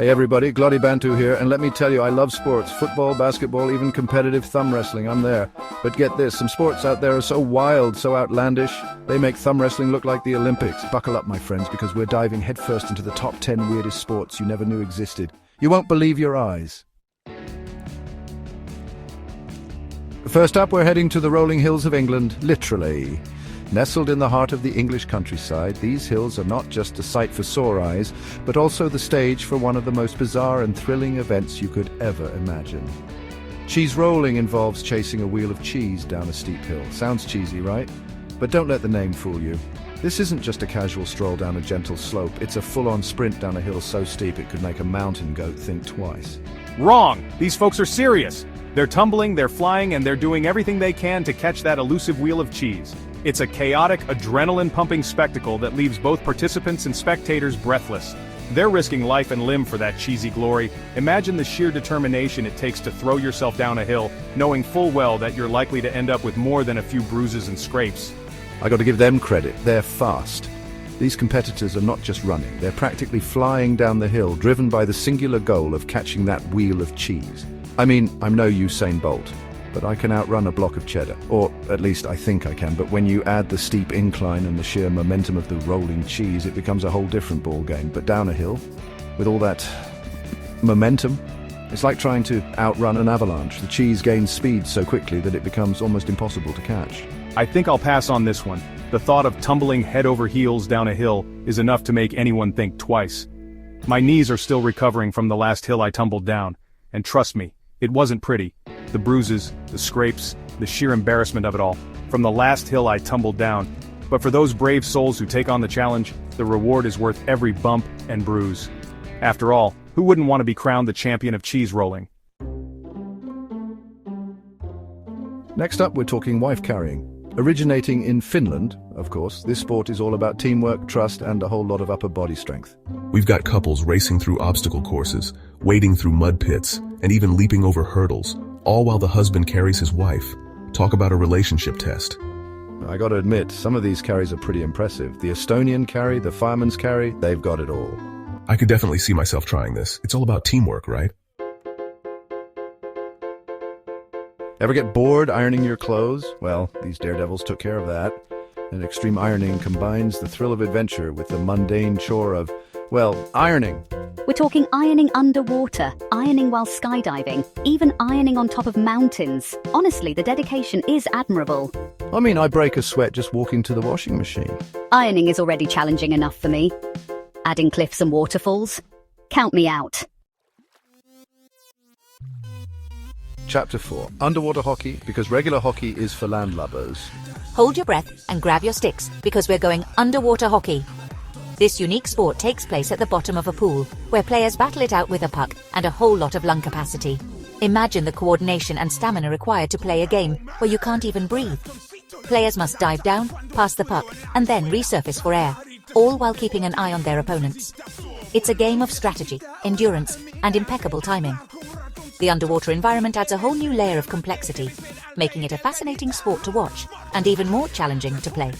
Hey everybody, Glody Bantu here, and let me tell you, I love sports. Football, basketball, even competitive thumb wrestling, I'm there. But get this, some sports out there are so wild, so outlandish, they make thumb wrestling look like the Olympics. Buckle up, my friends, because we're diving headfirst into the top 10 weirdest sports you never knew existed. You won't believe your eyes. First up, we're heading to the rolling hills of England, literally. Nestled in the heart of the English countryside, these hills are not just a sight for sore eyes, but also the stage for one of the most bizarre and thrilling events you could ever imagine. Cheese rolling involves chasing a wheel of cheese down a steep hill. Sounds cheesy, right? But don't let the name fool you. This isn't just a casual stroll down a gentle slope, it's a full-on sprint down a hill so steep it could make a mountain goat think twice. Wrong! These folks are serious! They're tumbling, they're flying, and they're doing everything they can to catch that elusive wheel of cheese. It's a chaotic, adrenaline-pumping spectacle that leaves both participants and spectators breathless. They're risking life and limb for that cheesy glory. Imagine the sheer determination it takes to throw yourself down a hill, knowing full well that you're likely to end up with more than a few bruises and scrapes. I got to give them credit, they're fast. These competitors are not just running, they're practically flying down the hill, driven by the singular goal of catching that wheel of cheese. I mean, I'm no Usain Bolt, but I can outrun a block of cheddar. Or, at least I think I can, but when you add the steep incline and the sheer momentum of the rolling cheese, it becomes a whole different ballgame. But down a hill, with all that momentum, it's like trying to outrun an avalanche. The cheese gains speed so quickly that it becomes almost impossible to catch. I think I'll pass on this one. The thought of tumbling head over heels down a hill is enough to make anyone think twice. My knees are still recovering from the last hill I tumbled down, and trust me, it wasn't pretty. The bruises, the scrapes, the sheer embarrassment of it all, from the last hill I tumbled down. But for those brave souls who take on the challenge, the reward is worth every bump and bruise. After all, who wouldn't want to be crowned the champion of cheese rolling? Next up, we're talking wife carrying. Originating in Finland, of course, this sport is all about teamwork, trust, and a whole lot of upper body strength. We've got couples racing through obstacle courses, wading through mud pits, and even leaping over hurdles, all while the husband carries his wife. Talk about a relationship test. I gotta admit, some of these carries are pretty impressive. The Estonian carry, the fireman's carry, they've got it all. I could definitely see myself trying this. It's all about teamwork, right? Ever get bored ironing your clothes? Well, these daredevils took care of that. And extreme ironing combines the thrill of adventure with the mundane chore of, well, ironing. We're talking ironing underwater, ironing while skydiving, even ironing on top of mountains. Honestly, the dedication is admirable. I mean, I break a sweat just walking to the washing machine. Ironing is already challenging enough for me. Adding cliffs and waterfalls? Count me out. Chapter 4. Underwater hockey, because regular hockey is for landlubbers. Hold your breath and grab your sticks, because we're going underwater hockey. This unique sport takes place at the bottom of a pool, where players battle it out with a puck and a whole lot of lung capacity. Imagine the coordination and stamina required to play a game where you can't even breathe. Players must dive down, pass the puck, and then resurface for air, all while keeping an eye on their opponents. It's a game of strategy, endurance, and impeccable timing. The underwater environment adds a whole new layer of complexity, making it a fascinating sport to watch, and even more challenging to play.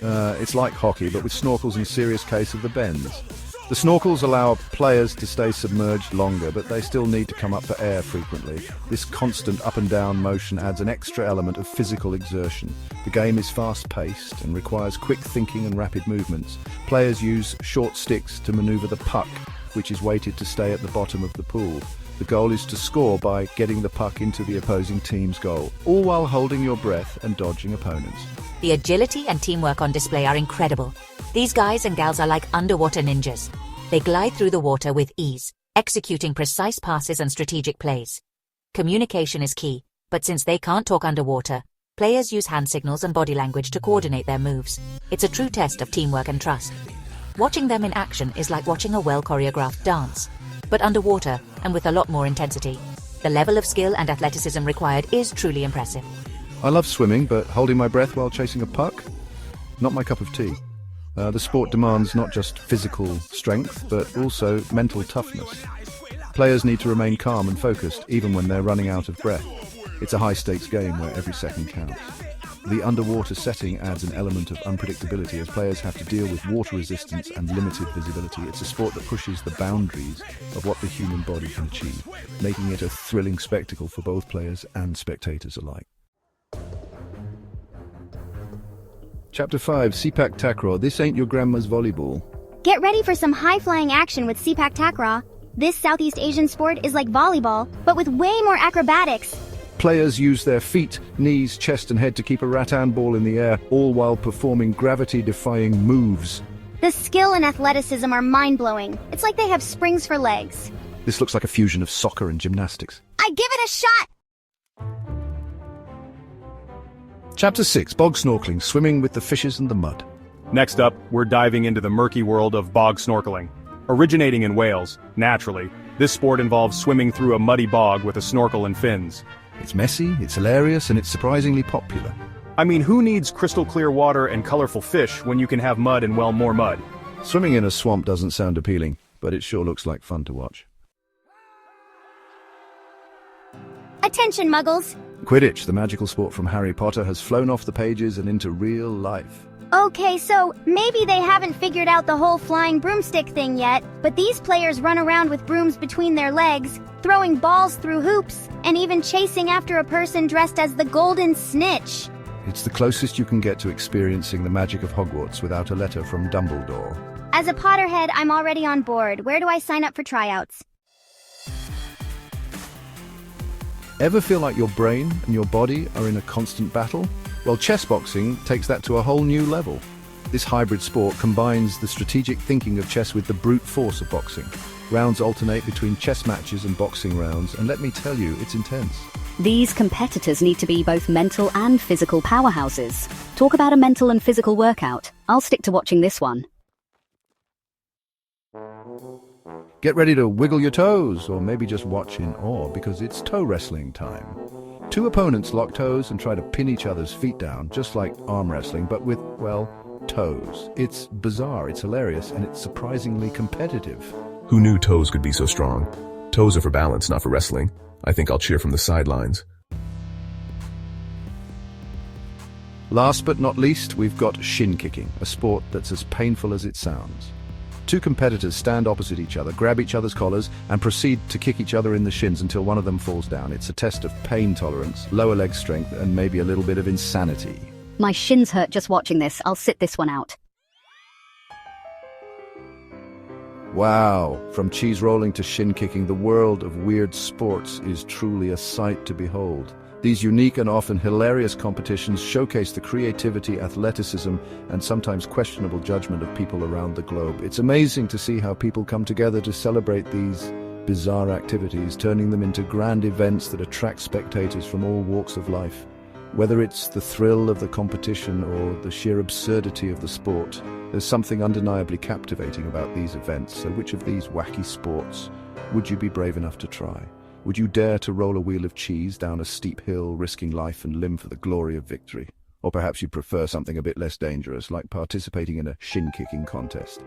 It's like hockey, but with snorkels in serious case of the bends. The snorkels allow players to stay submerged longer, but they still need to come up for air frequently. This constant up and down motion adds an extra element of physical exertion. The game is fast-paced and requires quick thinking and rapid movements. Players use short sticks to maneuver the puck, which is weighted to stay at the bottom of the pool. The goal is to score by getting the puck into the opposing team's goal, all while holding your breath and dodging opponents. The agility and teamwork on display are incredible. These guys and gals are like underwater ninjas. They glide through the water with ease, executing precise passes and strategic plays. Communication is key, but since they can't talk underwater, players use hand signals and body language to coordinate their moves. It's a true test of teamwork and trust. Watching them in action is like watching a well-choreographed dance, but underwater and with a lot more intensity. The level of skill and athleticism required is truly impressive. I love swimming, but holding my breath while chasing a puck? Not my cup of tea. The sport demands not just physical strength, but also mental toughness. Players need to remain calm and focused, even when they're running out of breath. It's a high-stakes game where every second counts. The underwater setting adds an element of unpredictability as players have to deal with water resistance and limited visibility. It's a sport that pushes the boundaries of what the human body can achieve, making it a thrilling spectacle for both players and spectators alike. Chapter 5, Sepak Takraw. This ain't your grandma's volleyball. Get ready for some high-flying action with Sepak Takraw. This Southeast Asian sport is like volleyball, but with way more acrobatics. Players use their feet, knees, chest and head to keep a rattan ball in the air, all while performing gravity-defying moves. The skill and athleticism are mind-blowing. It's like they have springs for legs. This looks like a fusion of soccer and gymnastics. I'd give it a shot! Chapter 6, Bog Snorkeling, Swimming with the Fishes and the Mud. Next up, we're diving into the murky world of bog snorkeling. Originating in Wales, naturally, this sport involves swimming through a muddy bog with a snorkel and fins. It's messy, it's hilarious, and it's surprisingly popular. I mean, who needs crystal clear water and colorful fish when you can have mud and, well, more mud? Swimming in a swamp doesn't sound appealing, but it sure looks like fun to watch. Attention, Muggles! Quidditch, the magical sport from Harry Potter, has flown off the pages and into real life. Okay, so maybe they haven't figured out the whole flying broomstick thing yet, but these players run around with brooms between their legs, throwing balls through hoops, and even chasing after a person dressed as the Golden Snitch. It's the closest you can get to experiencing the magic of Hogwarts without a letter from Dumbledore. As a Potterhead, I'm already on board. Where do I sign up for tryouts? Ever feel like your brain and your body are in a constant battle? Well, chess boxing takes that to a whole new level. This hybrid sport combines the strategic thinking of chess with the brute force of boxing. Rounds alternate between chess matches and boxing rounds, and let me tell you, it's intense. These competitors need to be both mental and physical powerhouses. Talk about a mental and physical workout. I'll stick to watching this one. Get ready to wiggle your toes, or maybe just watch in awe, because it's toe wrestling time. Two opponents lock toes and try to pin each other's feet down, just like arm wrestling, but with, well, toes. It's bizarre, it's hilarious, and it's surprisingly competitive. Who knew toes could be so strong? Toes are for balance, not for wrestling. I think I'll cheer from the sidelines. Last but not least, we've got shin kicking, a sport that's as painful as it sounds. Two competitors stand opposite each other, grab each other's collars, and proceed to kick each other in the shins until one of them falls down. It's a test of pain tolerance, lower leg strength, and maybe a little bit of insanity. My shins hurt just watching this. I'll sit this one out. Wow, from cheese rolling to shin kicking, the world of weird sports is truly a sight to behold. These unique and often hilarious competitions showcase the creativity, athleticism, and sometimes questionable judgment of people around the globe. It's amazing to see how people come together to celebrate these bizarre activities, turning them into grand events that attract spectators from all walks of life. Whether it's the thrill of the competition or the sheer absurdity of the sport, there's something undeniably captivating about these events. So which of these wacky sports would you be brave enough to try? Would you dare to roll a wheel of cheese down a steep hill, risking life and limb for the glory of victory? Or perhaps you'd prefer something a bit less dangerous, like participating in a shin-kicking contest?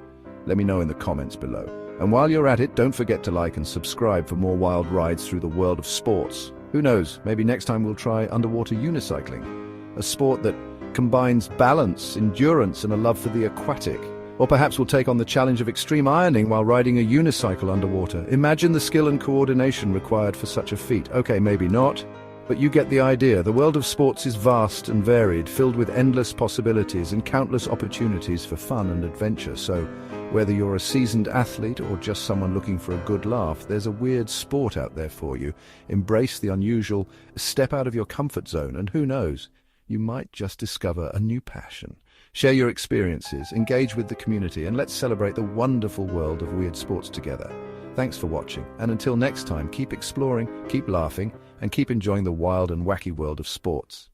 Let me know in the comments below. And while you're at it, don't forget to like and subscribe for more wild rides through the world of sports. Who knows, maybe next time we'll try underwater unicycling, a sport that combines balance, endurance, and a love for the aquatic. Or perhaps we'll take on the challenge of extreme ironing while riding a unicycle underwater. Imagine the skill and coordination required for such a feat. Okay, maybe not, but you get the idea. The world of sports is vast and varied, filled with endless possibilities and countless opportunities for fun and adventure. So, whether you're a seasoned athlete or just someone looking for a good laugh, there's a weird sport out there for you. Embrace the unusual, step out of your comfort zone, and who knows, you might just discover a new passion. Share your experiences, engage with the community, and let's celebrate the wonderful world of weird sports together. Thanks for watching, and until next time, keep exploring, keep laughing, and keep enjoying the wild and wacky world of sports.